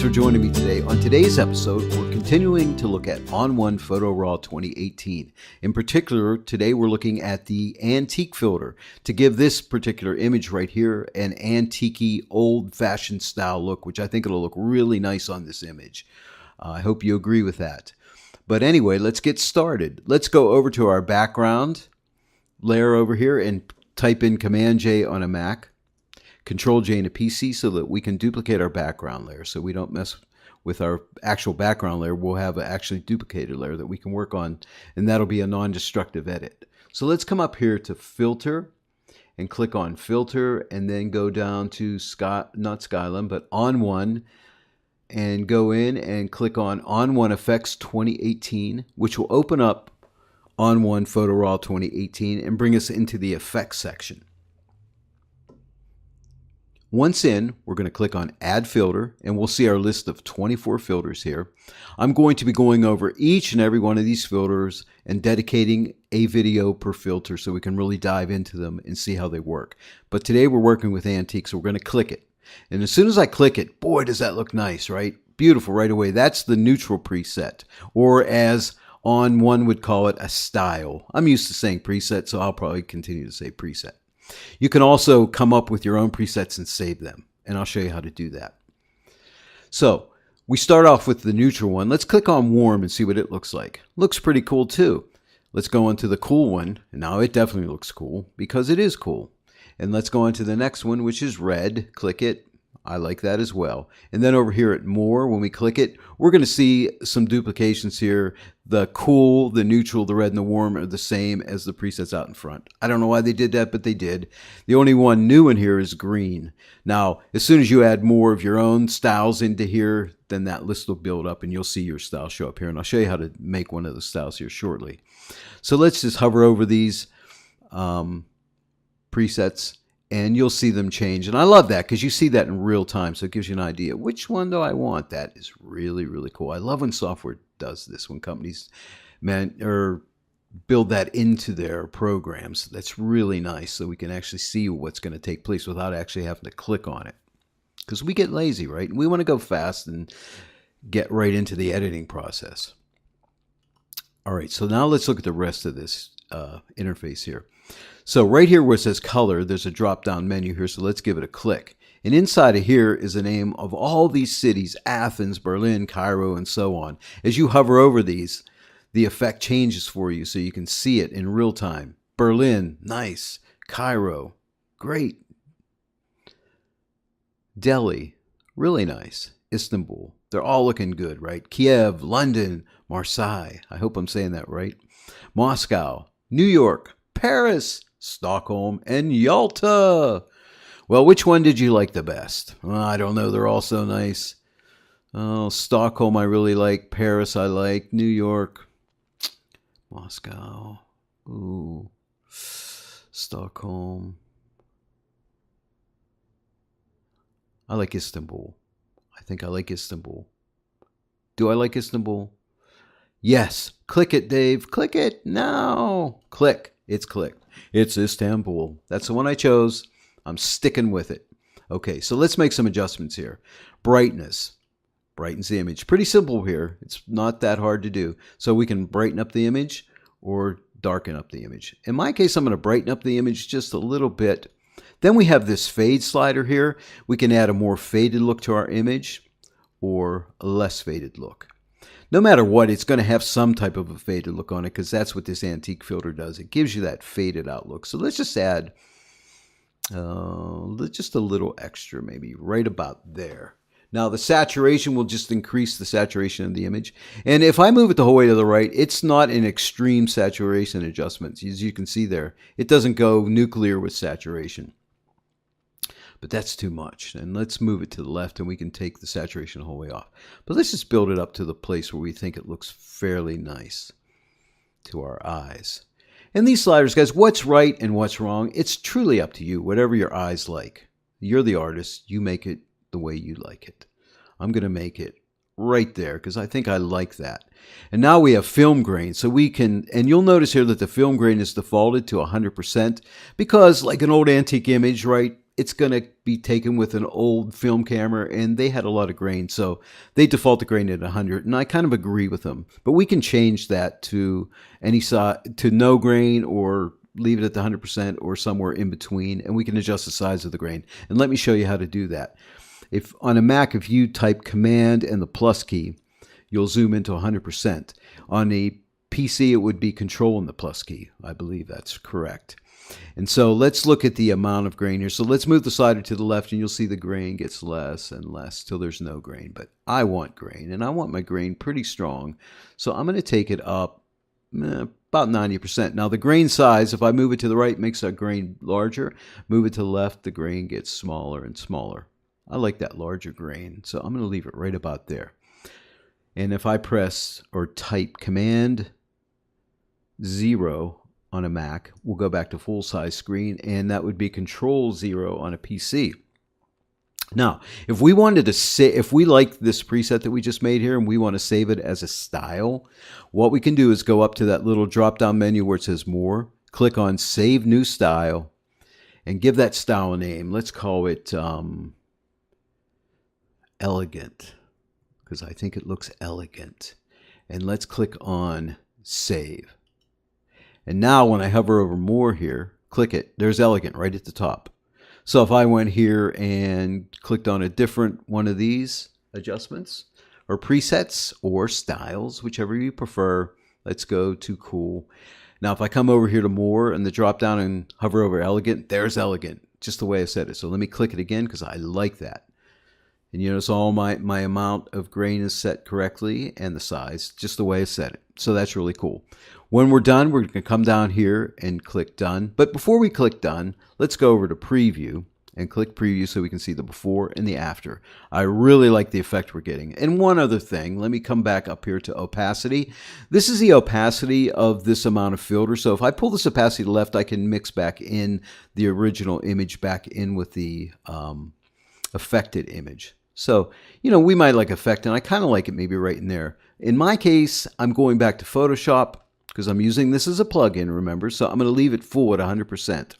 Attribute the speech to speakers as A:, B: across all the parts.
A: for joining me today. On today's episode, we're continuing to look at ON1 Photo Raw 2018. In particular, today we're looking at the antique filter to give this particular image right here an antique-y, old-fashioned style look, which I think it'll look really nice on this image. I hope you agree with that. But anyway, let's get started. Let's go over to our background layer over here and type in Command-J on a Mac. Control-J in a PC so that we can duplicate our background layer so we don't mess with our actual background layer. We'll have an actually duplicated layer that we can work on, and that'll be a non-destructive edit. So let's come up here to Filter and click on Filter and then go down to not Skyline, but ON1 and go in and click on ON1 Effects 2018, which will open up ON1 Photo Raw 2018 and bring us into the Effects section. Once in, we're going to click on Add Filter, and we'll see our list of 24 filters here. I'm going to be going over each and every one of these filters and dedicating a video per filter so we can really dive into them and see how they work. But today we're working with antique, so we're going to click it. And as soon as I click it, boy, does that look nice, right? Beautiful right away. That's the neutral preset, or as ON1 would call it, a style. I'm used to saying preset, so I'll probably continue to say preset. You can also come up with your own presets and save them, and I'll show you how to do that. So we start off with the neutral one. Let's click on warm and see what it looks like. Looks pretty cool too. Let's go on to the cool one. Now it definitely looks cool because it is cool. And let's go on to the next one, which is red. Click it. I like that as well. And then over here at more, when we click it, we're going to see some duplications here. The cool, the neutral, the red, and the warm are the same as the presets out in front. I don't know why they did that, but they did. The only one new in here is green. Now, as soon as you add more of your own styles into here, then that list will build up and you'll see your style show up here. And I'll show you how to make one of the styles here shortly. So let's just hover over these presets, and you'll see them change. And I love that because you see that in real time, so it gives you an idea. Which one do I want? That is really, really cool. I love when software does this, when companies build that into their programs. That's really nice, so we can actually see what's going to take place without actually having to click on it. Because we get lazy, right? We want to go fast and get right into the editing process. All right, so now let's look at the rest of this interface here. So right here where it says color, there's a drop-down menu here, so let's give it a click. And inside of here is the name of all these cities, Athens, Berlin, Cairo, and so on. As you hover over these, the effect changes for you so you can see it in real time. Berlin, nice. Cairo, great. Delhi, really nice. Istanbul, they're all looking good, right? Kiev, London, Marseille, I hope I'm saying that right. Moscow, New York, Paris, Stockholm, and Yalta. Well, which one did you like the best? Well, I don't know. They're all so nice. Oh, Stockholm I really like. Paris I like. New York. Moscow. Ooh. Stockholm. I like Istanbul. I think I like Istanbul. Do I like Istanbul? Yes. Click it, Dave. Click it now. Click. It's clicked. It's Istanbul. That's the one I chose. I'm sticking with it. Okay, so let's make some adjustments here. Brightness. Brightens the image. Pretty simple here. It's not that hard to do. So we can brighten up the image or darken up the image. In my case, I'm going to brighten up the image just a little bit. Then we have this fade slider here. We can add a more faded look to our image or a less faded look. No matter what, it's going to have some type of a faded look on it because that's what this antique filter does. It gives you that faded out look. So let's just add just a little extra, maybe right about there. Now the saturation will just increase the saturation of the image. And if I move it the whole way to the right, it's not an extreme saturation adjustment. As you can see there, it doesn't go nuclear with saturation. But that's too much. And let's move it to the left and we can take the saturation the whole way off. But let's just build it up to the place where we think it looks fairly nice to our eyes. And these sliders, guys, what's right and what's wrong, it's truly up to you, whatever your eyes like. You're the artist. You make it the way you like it. I'm going to make it right there because I think I like that. And now we have film grain, so we can, and you'll notice here that the film grain is defaulted to 100% because like an old antique image, right? it's going to be taken with an old film camera, and they had a lot of grain, so they default the grain at 100, and I kind of agree with them. But we can change that to any size, to no grain, or leave it at the 100%, or somewhere in between, and we can adjust the size of the grain. And let me show you how to do that. If on a Mac, if you type Command and the plus key, you'll zoom into 100%. On a PC, it would be Control and the plus key. I believe that's correct. And so let's look at the amount of grain here. So let's move the slider to the left, and you'll see the grain gets less and less till there's no grain. But I want grain, and I want my grain pretty strong. So I'm going to take it up about 90%. Now the grain size, if I move it to the right, makes that grain larger. Move it to the left, the grain gets smaller and smaller. I like that larger grain, so I'm going to leave it right about there. And if I press or type Command 0 on a Mac, we'll go back to full-size screen, and that would be Control 0 on a PC. Now, if we wanted to if we like this preset that we just made here and we want to save it as a style, what we can do is go up to that little drop-down menu where it says More, click on Save New Style, and give that style a name. Let's call it Elegant, because I think it looks elegant. And let's click on Save. And now when I hover over More here, click it, there's Elegant right at the top. So if I went here and clicked on a different one of these adjustments or presets or styles, whichever you prefer, let's go to Cool. Now if I come over here to More and the drop down and hover over Elegant, there's Elegant, just the way I said it. So let me click it again because I like that. And you notice all my amount of grain is set correctly and the size, just the way I said it. So that's really cool. When we're done, we're going to come down here and click Done. But before we click Done, let's go over to Preview and click Preview so we can see the before and the after. I really like the effect we're getting. And one other thing, let me come back up here to Opacity. This is the opacity of this amount of filter. So if I pull this opacity to the left, I can mix back in the original image back in with the affected image. So, you know, we might like effect, and I kind of like it maybe right in there. In my case, I'm going back to Photoshop because I'm using this as a plugin, remember? So I'm going to leave it full at 100%.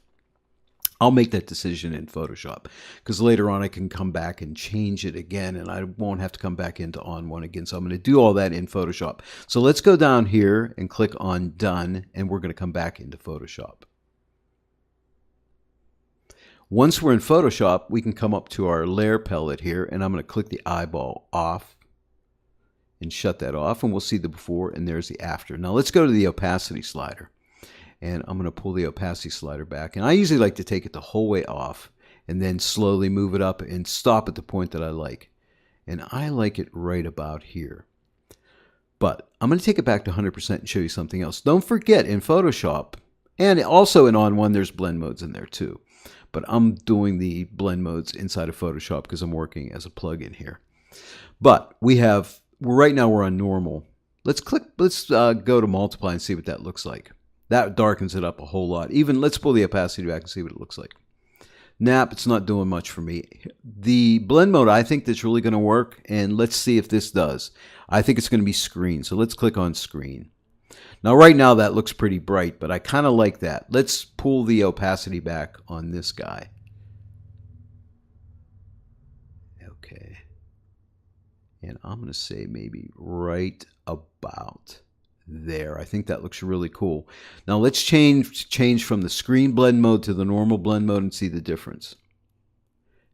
A: I'll make that decision in Photoshop because later on I can come back and change it again, and I won't have to come back into ON1 again. So I'm going to do all that in Photoshop. So let's go down here and click on Done, and we're going to come back into Photoshop. Once we're in Photoshop, we can come up to our layer palette here, and I'm going to click the eyeball off and shut that off, and we'll see the before, and there's the after. Now let's go to the opacity slider, and I'm going to pull the opacity slider back, and I usually like to take it the whole way off and then slowly move it up and stop at the point that I like, and I like it right about here. But I'm going to take it back to 100% and show you something else. Don't forget, in Photoshop, and also in ON1, there's blend modes in there too. But I'm doing the blend modes inside of Photoshop because I'm working as a plugin here. But right now we're on normal. Let's go to multiply and see what that looks like. That darkens it up a whole lot. Even let's pull the opacity back and see what it looks like. Nah, it's not doing much for me. The blend mode, I think that's really going to work, and let's see if this does. I think it's going to be screen, so let's click on screen. Now right now that looks pretty bright, but I kind of like that. Let's pull the opacity back on this guy. Okay. And I'm going to say maybe right about there. I think that looks really cool. Now let's change from the screen blend mode to the normal blend mode and see the difference.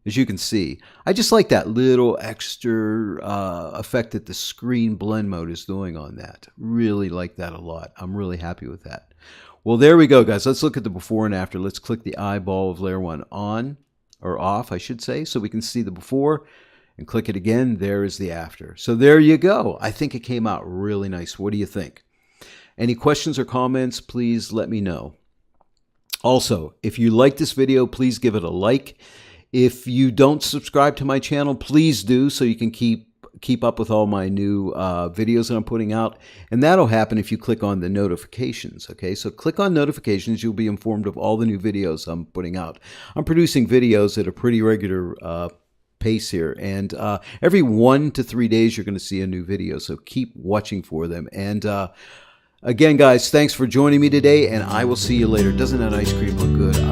A: As you can see, I just like that little extra effect that the screen blend mode is doing on that. Really like that a lot. I'm really happy with that. Well, there we go, guys. Let's look at the before and after. Let's click the eyeball of layer 1 on, or off, I should say, so we can see the before, and click it again. There is the after. So there you go. I think it came out really nice. What do you think? Any questions or comments, please let me know. Also, if you like this video, please give it a like. If you don't subscribe to my channel, please do so you can keep up with all my new videos that I'm putting out. And that'll happen if you click on the notifications, okay? So click on notifications. You'll be informed of all the new videos I'm putting out. I'm producing videos at a pretty regular pace here. And every 1 to 3 days, you're going to see a new video. So keep watching for them. And again, guys, thanks for joining me today, and I will see you later. Doesn't that ice cream look good?